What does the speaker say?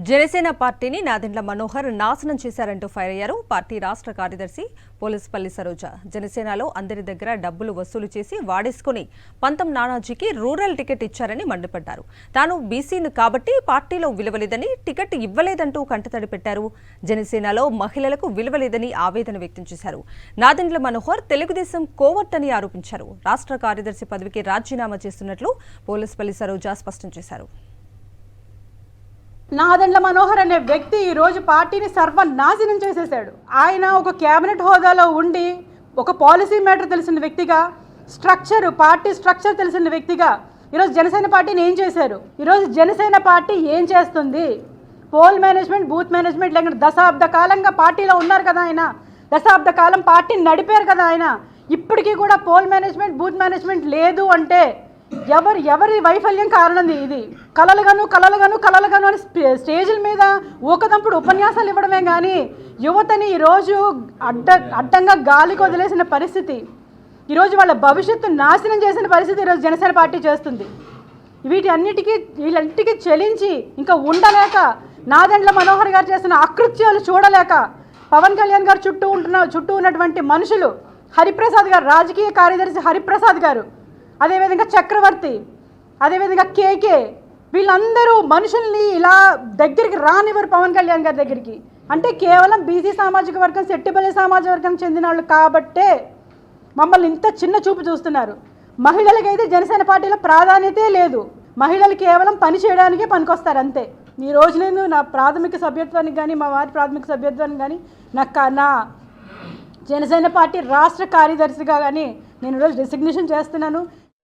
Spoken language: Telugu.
జనసేన పార్టీని నాదెండ్ల మనోహర్ నాశనం చేశారంటూ ఫైర్ అయ్యారు. పార్టీ రాష్ట్ర కార్యదర్శి పోలీసుపల్లి సరోజ జనసేనలో అందరి దగ్గర డబ్బులు వసూలు చేసి వాడేసుకుని పంతం నానాజీకి రూరల్ టికెట్ ఇచ్చారని మండిపడ్డారు. తాను బీసీని కాబట్టి పార్టీలో విలువలేదని టికెట్ ఇవ్వలేదంటూ కంటతడి పెట్టారు. జనసేనలో మహిళలకు విలువలేదని ఆవేదన వ్యక్తం చేశారు. నాదెండ్ల మనోహర్ తెలుగుదేశం కోవర్టని ఆరోపించారు. రాష్ట్ర కార్యదర్శి పదవికి రాజీనామా చేస్తున్నట్లు పోలీసుపల్లి సరోజ స్పష్టం చేశారు. నాదెండ్ల మనోహర్ అనే వ్యక్తి ఈరోజు పార్టీని సర్వనాశనం చేసేసాడు. ఆయన ఒక క్యాబినెట్ హోదాలో ఉండి ఒక పాలసీ మ్యాటర్ తెలిసిన వ్యక్తిగా, పార్టీ స్ట్రక్చర్ తెలిసిన వ్యక్తిగా ఈరోజు జనసేన పార్టీని ఏం చేశారు? ఈరోజు జనసేన పార్టీ ఏం చేస్తుంది? పోల్ మేనేజ్మెంట్, బూత్ మేనేజ్మెంట్ లేకుండా దశాబ్ద కాలంగా పార్టీలో ఉన్నారు కదా ఆయన. దశాబ్ద కాలం పార్టీని నడిపారు కదా ఆయన. ఇప్పటికీ కూడా పోల్ మేనేజ్మెంట్, బూత్ మేనేజ్మెంట్ లేదు అంటే ఎవరి వైఫల్యం కారణం ఇది. కలలుగాను అని స్టేజ్ల మీద ఊకదంపుడు ఉపన్యాసాలు ఇవ్వడమే కానీ యువతని ఈరోజు అడ్డంగా గాలికి వదిలేసిన పరిస్థితి, ఈరోజు వాళ్ళ భవిష్యత్తు నాశనం చేసిన పరిస్థితి ఈరోజు జనసేన పార్టీ చేస్తుంది. వీళ్ళన్నిటికీ చెలించి ఇంకా ఉండలేక, నాదెండ్ల మనోహర్ గారు చేసిన అకృత్యాలు చూడలేక, పవన్ కళ్యాణ్ గారు చుట్టూ ఉన్నటువంటి మనుషులు, హరిప్రసాద్ గారు, రాజకీయ కార్యదర్శి హరిప్రసాద్ గారు, అదేవిధంగా చక్రవర్తి, అదేవిధంగా కేకే, వీళ్ళందరూ మనుషుల్ని ఇలా దగ్గరికి రానివ్వరు పవన్ కళ్యాణ్ గారి దగ్గరికి. అంటే కేవలం బీసీ సామాజిక వర్గం, సెట్టిపల్లి సామాజిక వర్గం చెందిన వాళ్ళు కాబట్టే మమ్మల్ని ఇంత చిన్న చూపు చూస్తున్నారు. మహిళలకైతే జనసేన పార్టీలో ప్రాధాన్యతే లేదు. మహిళలు కేవలం పని చేయడానికే పనికొస్తారు అంతే. ఈ రోజు నేను నా ప్రాథమిక సభ్యత్వానికి కానీ, మా వారి ప్రాథమిక సభ్యత్వానికి కానీ, నా జనసేన పార్టీ రాష్ట్ర కార్యదర్శిగా కానీ నేను ఈరోజు రెసిగ్నేషన్ చేస్తున్నాను.